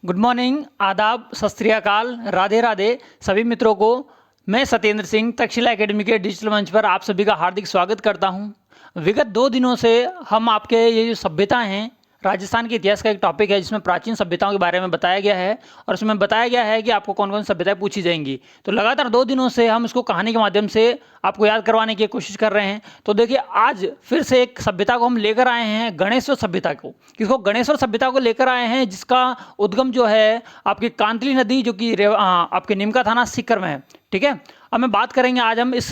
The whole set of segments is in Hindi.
गुड मॉर्निंग, आदाब, सत श्री अकाल, राधे राधे सभी मित्रों को। मैं सत्येंद्र सिंह तक्षशिला एकेडमी के डिजिटल मंच पर आप सभी का हार्दिक स्वागत करता हूं। विगत 2 दिनों से हम आपके ये जो सभ्यता हैं, राजस्थान के इतिहास का एक टॉपिक है जिसमें प्राचीन सभ्यताओं के बारे में बताया गया है और उसमें बताया गया है कि आपको कौन कौन सभ्यताएं पूछी जाएंगी। तो लगातार 2 दिनों से हम इसको कहानी के माध्यम से आपको याद करवाने की कोशिश कर रहे हैं। तो देखिए, आज फिर से एक सभ्यता को हम लेकर आए हैं, गणेश्वर सभ्यता को। किसको? गणेश्वर सभ्यता को लेकर आए हैं, जिसका उद्गम जो है आपकी कांतली नदी, जो कि आपके निमका थाना सीकर में है। ठीक है, अब मैं बात करेंगे आज हम इस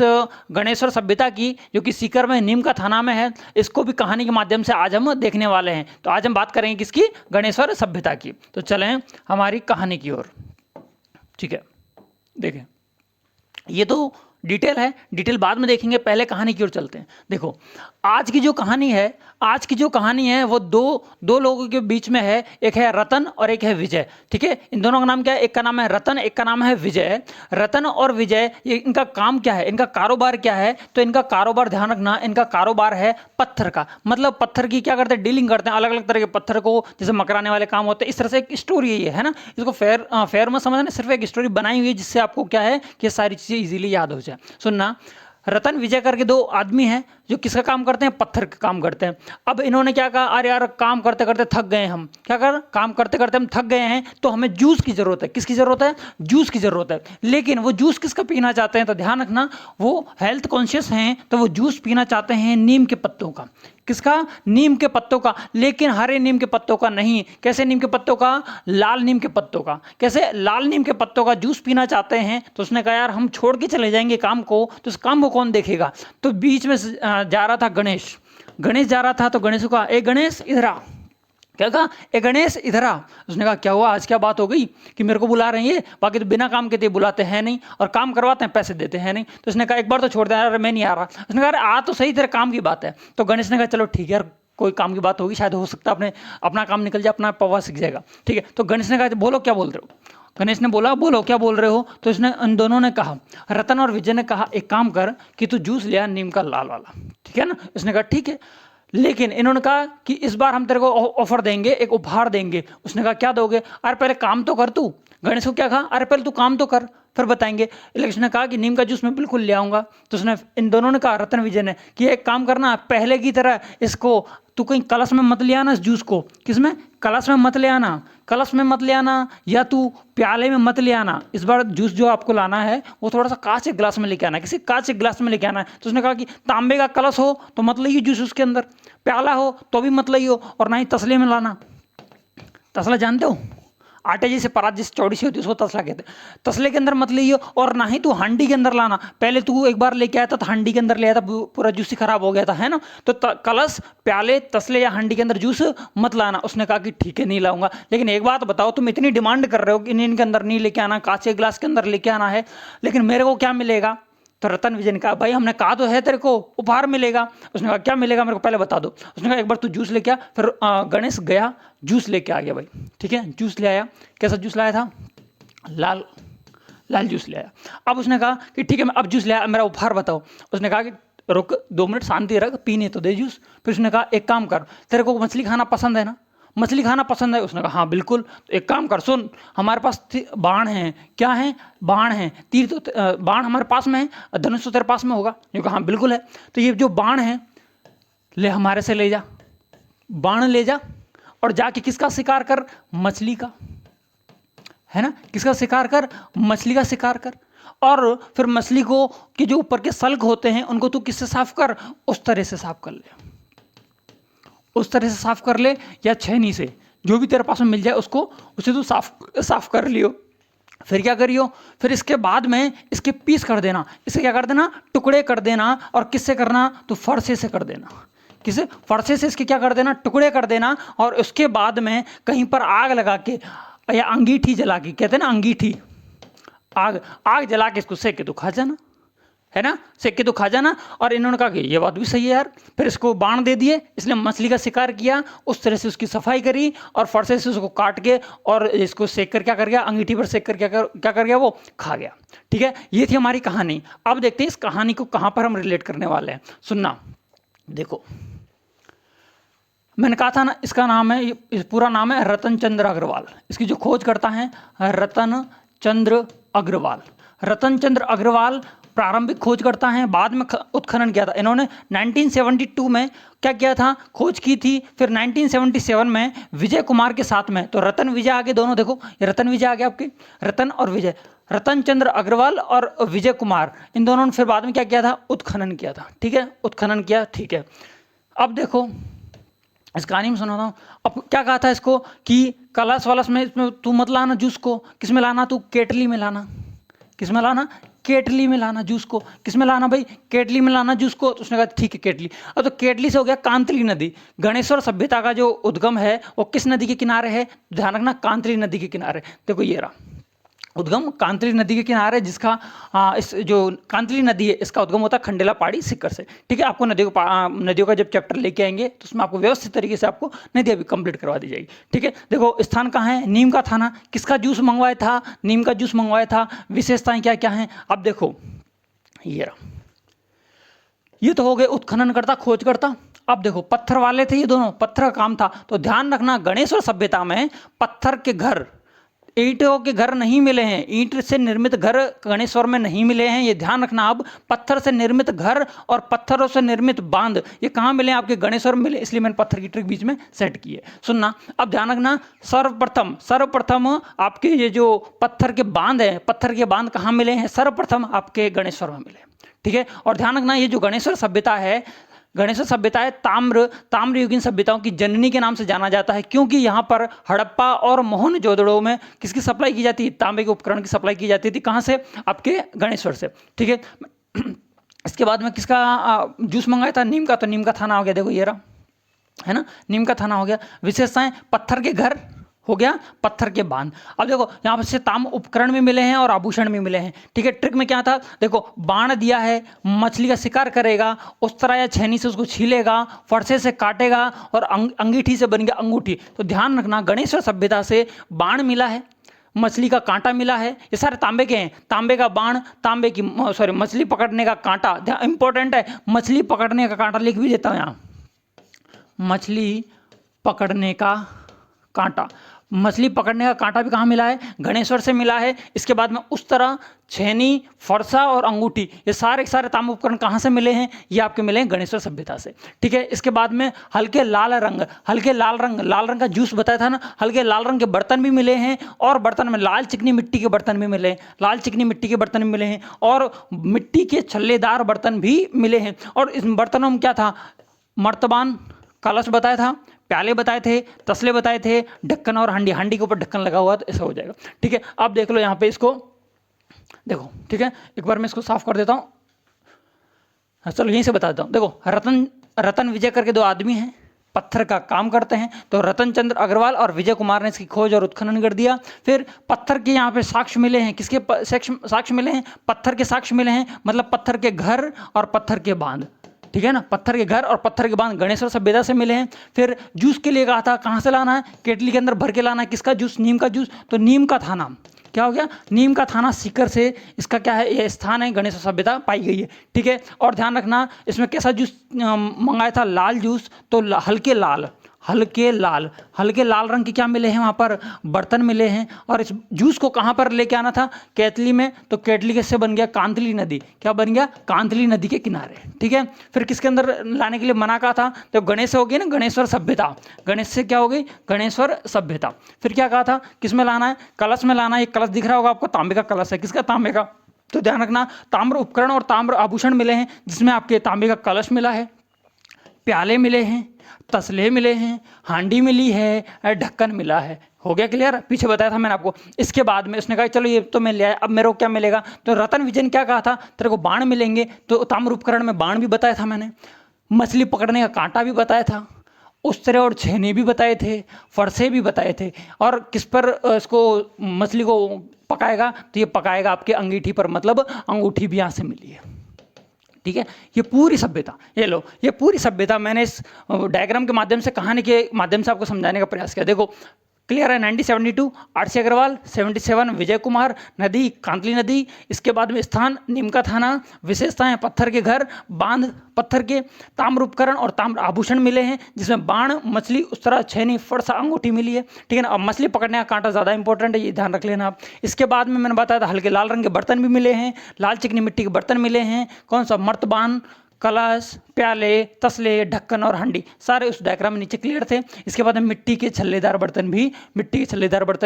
गणेश्वर सभ्यता की, जो कि सीकर में नीमका थाना में है। इसको भी कहानी के माध्यम से आज हम देखने वाले हैं। तो आज हम बात करेंगे किसकी? गणेश्वर सभ्यता की। तो चलें हमारी कहानी की ओर। ठीक है, देखें, ये तो डिटेल है, डिटेल बाद में देखेंगे, पहले कहानी की ओर चलते हैं। देखो, आज की जो कहानी है वो दो लोगों के बीच में है। एक है रतन और एक है विजय। ठीक है, इन दोनों का नाम क्या है? एक का नाम है रतन, एक का नाम है विजय। रतन और विजय, ये इनका काम क्या है, इनका कारोबार क्या है? तो इनका कारोबार, ध्यान रखना, इनका कारोबार है पत्थर का। मतलब पत्थर की क्या करते हैं? डीलिंग करते हैं, अलग अलग तरह के पत्थर को जैसे मकराने वाले काम होते हैं। इस तरह से एक स्टोरी है ना। इसको फेयर में समझना, सिर्फ एक स्टोरी बनाई हुई है जिससे आपको क्या है कि ये सारी चीजें इजीली याद हो जाए। सुनना, रतन विजय करके 2 आदमी हैं जो किसका काम करते हैं? पत्थर का काम करते हैं। अब इन्होंने क्या कहा, अरे यार, काम करते करते थक गए हम। क्या कर? काम करते करते हम थक गए हैं, तो हमें जूस की जरूरत है। किसकी जरूरत है? जूस की जरूरत है। लेकिन वो जूस किसका पीना चाहते हैं? तो ध्यान रखना, वो हेल्थ कॉन्शियस हैं, तो वो जूस पीना चाहते हैं नीम के पत्तों का। किसका? नीम के पत्तों का। लेकिन हरे नीम के पत्तों का नहीं। कैसे नीम के पत्तों का? लाल नीम के पत्तों का। कैसे? लाल नीम के पत्तों का जूस पीना चाहते हैं। तो उसने कहा, यार, हम छोड़ के चले जाएंगे काम को, तो इस काम को कौन देखेगा? तो बीच में जा रहा था गणेश जा रहा था। तो गणेश को कहा, ए गणेश इधर आ। क्या कहा? ए गणेश इधर आ। उसने कहा, क्या हुआ? आज क्या बात हो गई कि मेरे को बुला रहे हैं? बाकी तो बिना काम के तो बुलाते हैं नहीं, और काम करवाते हैं, पैसे देते हैं नहीं। तो उसने कहा, एक बार तो छोड़ दे यार, मैं नहीं आ रहा। उसने कहा, अरे आ तो सही, तेरे काम की बात है। तो गणेश ने कहा, चलो ठीक है यार, कोई काम की बात होगी, शायद हो सकता है अपना काम निकल जाए, अपना पवा सीख जाएगा। ठीक है, तो गणेश ने कहा, बोलो क्या बोल रहे हो? गणेश ने बोला, बोलो क्या बोल रहे हो? तो इसने, उन दोनों ने कहा, रतन और विजय ने कहा, एक काम कर कि तू जूस ले आ नीम का लाल वाला। ठीक है ना? इसने कहा ठीक है। लेकिन इन्होंने कहा कि इस बार हम तेरे को ऑफर देंगे, एक उपहार देंगे। उसने कहा, क्या दोगे? अरे पहले काम तो कर तू। गणेश को क्या कहा? अरे पहले तू काम तो कर, फिर बताएंगे। लेकिन उसने कहा कि नीम का जूस मैं बिल्कुल ले आऊंगा। तो उसने, इन दोनों ने कहा, रतन विजय ने, कि एक काम करना, पहले की तरह इसको तू कहीं कलश में मत ले आना इस जूस को। किसमें? कलश में मत ले आना। कलश में मत ले आना, या तू प्याले में मत ले आना। इस बार जूस जो आपको लाना है वो थोड़ा सा कांच के गिलास में लेके आना है, किसी कांच के गिलास में लेके आना है। तो उसने कहा कि तांबे का कलश हो तो मत लाइए जूस उसके अंदर, प्याला हो तो भी मत लाइयो, और ना ही तसले में लाना। तसला जानते हो? आटे जैसे परात जैसे चौड़ी सी होती है, उसको तसला कहते हैं। तसले के अंदर मत लियो, और ना ही तू हांडी के अंदर लाना। पहले तू एक बार लेके आया था तो हांडी के अंदर ले आया था, पूरा जूस ही खराब हो गया था, है ना? तो कलश, प्याले, तसले या हांडी के अंदर जूस मत लाना। उसने कहा कि ठीक है, नहीं लाऊंगा। लेकिन एक बात बताओ, तुम इतनी डिमांड कर रहे हो कि इनके अंदर नहीं लेके आना, कांच के गिलास के अंदर लेके आना है, लेकिन मेरे को क्या मिलेगा? तो रतन विजय ने कहा, भाई हमने कहा तो है तेरे को उपहार मिलेगा। उसने कहा, क्या मिलेगा मेरे को पहले बता दो। उसने कहा, एक बार तू जूस लेके आ। फिर गणेश गया, जूस लेके आ गया भाई। ठीक है, जूस ले आया। कैसा जूस लाया था? लाल जूस ले आया। अब उसने कहा कि ठीक है, मैं अब जूस ले आया, मेरा उपहार बताओ। उसने कहा कि रुक, 2 मिनट शांति रख, पीने तो दे जूस। फिर उसने कहा, एक काम कर, तेरे को मछली खाना पसंद है ना? मछली खाना पसंद है? उसने कहा, हाँ बिल्कुल। तो एक काम कर, सुन, हमारे पास बाण हैं। क्या है? बाण हैं, तीर। तो बाण हमारे पास में है, धनुष तो तेरे पास में होगा। जो कहा, हाँ बिल्कुल है। तो ये जो बाण है, ले हमारे से ले जा, बाण ले जा, और जाके किसका शिकार कर? मछली का, है ना? किसका शिकार कर? मछली का शिकार कर। और फिर मछली को के जो ऊपर के सल्क होते हैं उनको तू किससे साफ कर? उस तरह से साफ कर ले, उस तरह से साफ कर ले, या छेनी से, जो भी तेरे पास में मिल जाए उसको, उसे तू साफ कर लियो। फिर क्या करियो? फिर इसके बाद में इसके पीस कर देना। इसे क्या कर देना? टुकड़े कर देना। और किससे करना? तो फरसे से कर देना। किसे? फरसे से इसके क्या कर देना? टुकड़े कर देना। और उसके बाद में कहीं पर आग लगा के, या अंगीठी जला के, कहते हैं ना अंगीठी, आग जला के इसको सेक के तो खा जाना, है ना? सेक के तो खा जाना। और इन्होंने कहा कि ये बात भी सही है यार। फिर इसको बाण दे दिए, इसलिए मछली का शिकार किया, उस तरह से उसकी सफाई करी, और फरसे से उसको काट के और इसको सेक कर क्या कर गया? अंगीठी पर सेक कर क्या कर गया? वो खा गया। ठीक है, ये थी हमारी कहानी। अब देखते हैं इस कहानी को कहां पर हम रिलेट करने वाले हैं। सुनना, देखो, मैंने कहा था ना, इसका नाम है, इस पूरा नाम है रतन चंद्र अग्रवाल। इसकी जो खोज करता है रतन चंद्र अग्रवाल। रतन चंद्र अग्रवाल प्रारंभिक खोज करता है, बाद में उत्खनन किया था इन्होंने 1972 में। क्या किया था? खोज की थी। फिर 1977 में विजय कुमार के साथ में, तो रतन विजय आगे दोनों, देखो ये रतन विजय आगे आपके, रतन और विजय, रतन चंद्र अग्रवाल और विजय कुमार, इन दोनों ने फिर बाद में क्या किया था? उत्खनन किया था। ठीक है, उत्खनन किया। ठीक है, अब देखो इस कहानी में सुनाता हूँ। अब क्या कहा था इसको कि कलश वलश में इसमें तू मत लाना जूस को, किस में लाना? तू केटली में लाना। किस में लाना? केटली में लाना जूस को। किस में लाना भाई? केटली में लाना जूस को। तो उसने कहा ठीक है केटली। अब तो केटली से हो गया कांतली नदी। गणेश्वर सभ्यता का जो उद्गम है वो किस नदी के किनारे है? ध्यान रखना, कांतली नदी के किनारे। देखो ये रहा उद्गम कांतली नदी के किनारे, जिसका इस जो कांतली नदी है इसका उद्गम होता है खंडेला पहाड़ी सीकर से। ठीक है, आपको नदियों का जब चैप्टर लेके आएंगे तो उसमें आपको व्यवस्थित तरीके से आपको नदियाँ भी कंप्लीट करवा दी जाएगी। ठीक है, देखो स्थान कहाँ है? नीम का थाना। किसका जूस मंगवाया था? नीम का जूस मंगवाया था। विशेषताएं क्या क्या हैं? अब देखो ये रहा, ये तो हो गए उत्खनन करता, खोज करता। अब देखो पत्थर वाले थे ये दोनों, पत्थर का काम था। तो ध्यान रखना, गणेश्वर सभ्यता में पत्थर के घर, ईंटों के घर नहीं मिले हैं। ईंट से निर्मित घर गणेश्वर में नहीं मिले हैं, ये ध्यान रखना। अब पत्थर से निर्मित घर और पत्थरों से निर्मित बांध ये कहाँ मिले? आपके गणेश्वर में मिले, इसलिए मैंने पत्थर की ट्रिक बीच में सेट की है। सुनना, अब ध्यान रखना, सर्वप्रथम आपके ये जो पत्थर के बांध है, पत्थर के बांध कहाँ मिले हैं? सर्वप्रथम आपके गणेश्वर में मिले। ठीक है, और ध्यान रखना ये जो गणेश्वर सभ्यता है, गणेश्वर सभ्यता है ताम्रयुगीन सभ्यताओं की जननी के नाम से जाना जाता है, क्योंकि यहाँ पर हड़प्पा और मोहनजोदड़ो में किसकी सप्लाई की जाती है? तांबे के उपकरण की सप्लाई की जाती थी। कहाँ से? आपके गणेश्वर से। ठीक है, इसके बाद में किसका जूस मंगाया था? नीम का। तो नीम का थाना हो गया, देखो ये रहा, है ना, नीम का थाना हो गया। विशेषताएं, पत्थर के घर हो गया, पत्थर के बांध। अब देखो यहाँ पर से ताम उपकरण भी मिले हैं और आभूषण भी मिले हैं। ठीक है, ट्रिक में क्या था? देखो बाण दिया है, मछली का शिकार करेगा, उस तरह या छेनी से उसको छीलेगा, फरसे से काटेगा और अंगीठी से बन गया अंगूठी। तो ध्यान रखना, गणेश्वर सभ्यता से बाण मिला है, मछली का कांटा मिला है, ये सारे तांबे के हैं। तांबे का बाण, तांबे की मछली पकड़ने का कांटा, इंपॉर्टेंट है, मछली पकड़ने का कांटा लिख भी देता हूँ यहाँ, मछली पकड़ने का कांटा। मछली पकड़ने का कांटा भी कहाँ मिला है? गणेश्वर से मिला है। इसके बाद में उस तरह छेनी, फरसा और अंगूठी, ये सारे सारे तांबे उपकरण कहाँ से मिले हैं? ये आपके मिले हैं गणेश्वर सभ्यता से। ठीक है, इसके बाद में हल्के लाल रंग, लाल रंग का जूस बताया था ना, हल्के लाल रंग के बर्तन भी मिले हैं, और बर्तन में लाल चिकनी मिट्टी के बर्तन भी मिले हैं, लाल चिकनी मिट्टी के बर्तन भी मिले हैं, और मिट्टी के छल्लेदार बर्तन भी मिले हैं। और इस बर्तनों में क्या था? मर्तबान, कलश बताया था, प्याले बताए थे, तसले बताए थे, ढक्कन और हांडी, हांडी के ऊपर ढक्कन लगा हुआ, तो ऐसा हो जाएगा। ठीक है, अब देख लो यहाँ पे इसको देखो। ठीक है, एक बार मैं इसको साफ कर देता हूँ। चलो यहीं से बता देता हूँ। देखो रतन विजय करके दो आदमी हैं, पत्थर का काम करते हैं। तो रतन चंद्र अग्रवाल और विजय कुमार ने इसकी खोज और उत्खनन कर दिया। फिर पत्थर के यहाँ पे साक्ष्य मिले हैं, किसके साक्ष्य मिले हैं? पत्थर के साक्ष्य मिले हैं, मतलब पत्थर के घर और पत्थर के बांध। ठीक है ना, पत्थर के घर और पत्थर के बांध गणेश्वर सभ्यता से मिले हैं। फिर जूस के लिए कहा था, कहाँ से लाना है? केटली के अंदर भर के लाना है। किसका जूस? नीम का जूस। तो नीम का थाना क्या हो गया? नीम का थाना सीकर से इसका क्या है? यह स्थान है, गणेश्वर सभ्यता पाई गई है। ठीक है, और ध्यान रखना इसमें कैसा जूस मंगाया था? लाल जूस। तो हल्के लाल रंग के क्या मिले हैं? वहाँ पर बर्तन मिले हैं। और इस जूस को कहाँ पर लेके आना था? केतली में। तो केतली कैसे बन गया? कांतली नदी। क्या बन गया? कांतली नदी के किनारे। ठीक है, फिर किसके अंदर लाने के लिए मना कहा था? तो गणेश हो गई ना, गणेश्वर सभ्यता। गणेश से क्या हो गई? गणेश्वर सभ्यता। फिर क्या कहा था? किस में लाना है? कलश में लाना है। एक कलश दिख रहा होगा आपको, तांबे का कलश है। किसका? तांबे का। तो ध्यान रखना, ताम्र उपकरण और ताम्र आभूषण मिले हैं, जिसमें आपके तांबे का कलश मिला है, प्याले मिले हैं, तसले मिले हैं, हांडी मिली है, ढक्कन मिला है। हो गया क्लियर? पीछे बताया था मैंने आपको। इसके बाद में उसने कहा चलो ये तो मैं ले आया, अब मेरे को क्या मिलेगा? तो रतन विजय ने क्या कहा था? तेरे को बाण मिलेंगे। तो ताम्र उपकरण में बाण भी बताया था मैंने, मछली पकड़ने का कांटा भी बताया था, उस तरह और छेने भी बताए थे, फरसे भी बताए थे। और किस पर इसको मछली को पकाएगा? तो ये पकाएगा आपके अंगीठी पर, मतलब अंगूठी भी यहाँ से मिली है। ठीक है, ये पूरी सभ्यता, ये लो, ये पूरी सभ्यता मैंने इस डायग्राम के माध्यम से, कहानी के माध्यम से आपको समझाने का प्रयास किया। देखो क्लियर है। 1972 आरसी अग्रवाल, 77 विजय कुमार, नदी कांतली नदी, इसके बाद में स्थान नीमका थाना, विशेषताएं पत्थर के घर, बांध पत्थर के, ताम्र उपकरण और ताम्र आभूषण मिले हैं, जिसमें बाण, मछली, उस्तरा, छेनी, फरसा, अंगूठी मिली है। ठीक है ना। अब मछली पकड़ने का कांटा ज़्यादा इंपॉर्टेंट है, ये ध्यान रख लेना आप। इसके बाद में मैंने बताया था हल्के लाल रंग के बर्तन भी मिले हैं, लाल चिकनी मिट्टी के बर्तन मिले हैं। कौन सा? मर्तबान, कलश, प्याले, तसले, ढक्कन और हंडी, सारे उस डायग्राम में नीचे क्लियर थे। इसके बाद में मिट्टी के छल्लेदार बर्तन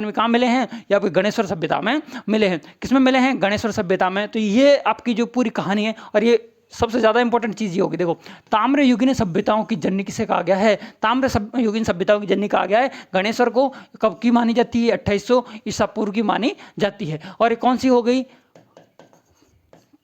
भी कहाँ मिले हैं? या आपकी गणेश्वर सभ्यता में मिले हैं। किसमें मिले हैं? गणेश्वर सभ्यता में। तो ये आपकी जो पूरी कहानी है, और ये सबसे ज़्यादा इंपॉर्टेंट चीज़ ये होगी, देखो ताम्रयुगीन सभ्यताओं की जननी किसे कहा गया है? ताम्रयुगीन सभ्यताओं की जननी कहा गया है। गणेश्वर को कब की मानी जाती है? 2800 ईसा पूर्व की मानी जाती है। और ये कौन सी हो गई?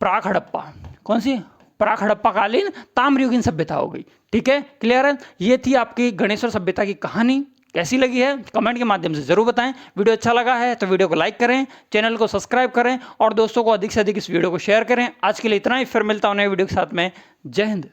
प्राक हड़प्पा। कौन सी? प्राक हड़प्पा कालीन ताम्रयुगीन सभ्यता हो गई। ठीक है, क्लियर है। ये थी आपकी गणेश्वर सभ्यता की कहानी। कैसी लगी है कमेंट के माध्यम से जरूर बताएं। वीडियो अच्छा लगा है तो वीडियो को लाइक करें, चैनल को सब्सक्राइब करें और दोस्तों को अधिक से अधिक इस वीडियो को शेयर करें। आज के लिए इतना ही, फिर मिलता हूं नए वीडियो के साथ में। जय हिंद।